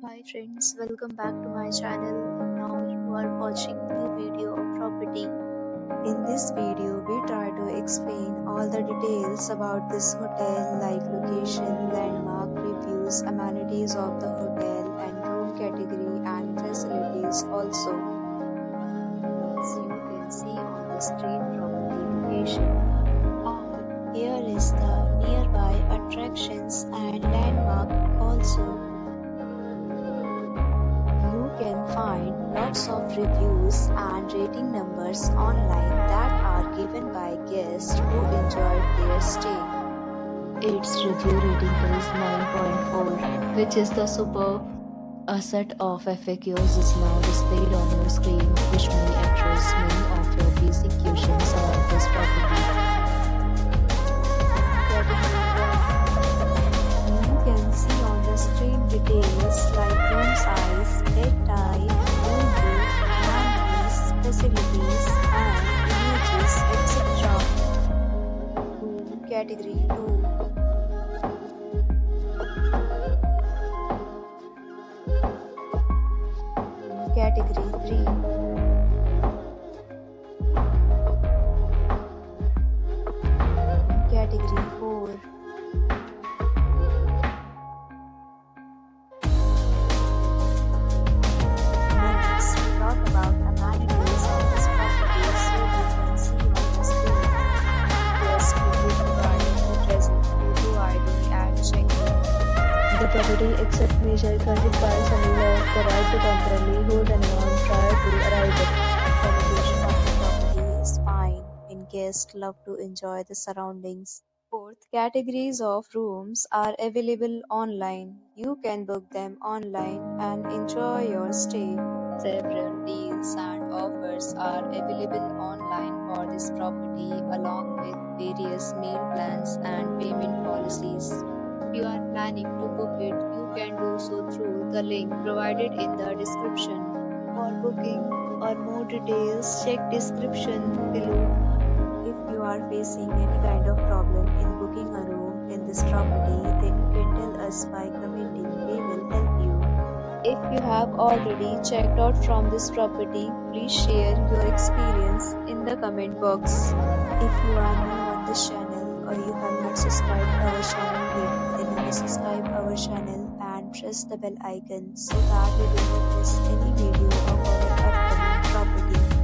Hi friends, welcome back to my channel. Now you are watching new video of property. In this video, we try to explain all the details about this hotel like location, landmark, reviews, amenities of the hotel and room category and facilities also. As you can see on the screen property location. And here is the nearby attractions and landmark also. You can find lots of reviews and rating numbers online that are given by guests who enjoyed their stay. Its review rating is 9.4, which is the superb. A set of FAQs is now displayed on your screen, which may address many of your basic questions about this property. You can see on the screen details like room size, bed type, room rate, amenities, facilities, and images, etc. Room category 2. Category 3. Category 4. Next, we talk about amenities of this property so you can see on the screen. Guests will be provided with present photo ID and check-in. The property accepts major credit cards and reserves the right to temporarily hold an amount prior to arrival. The location of the property is fine when guests love to enjoy the surroundings. Both categories of rooms are available online. You can book them online and enjoy your stay. Several deals and offers are available online for this property along with various meal plans and payment policies. If you are planning to book it, you can do so through the link provided in the description. For booking or more details, check description below. If you are facing any kind of problem in booking a room in this property, then you can tell us by commenting. We will help you. If you have already checked out from this property, please share your experience in the comment box. If you are new on this channel or you have not subscribed our channel yet, then you may subscribe our channel and press the bell icon so that you will not miss any video of our upcoming property.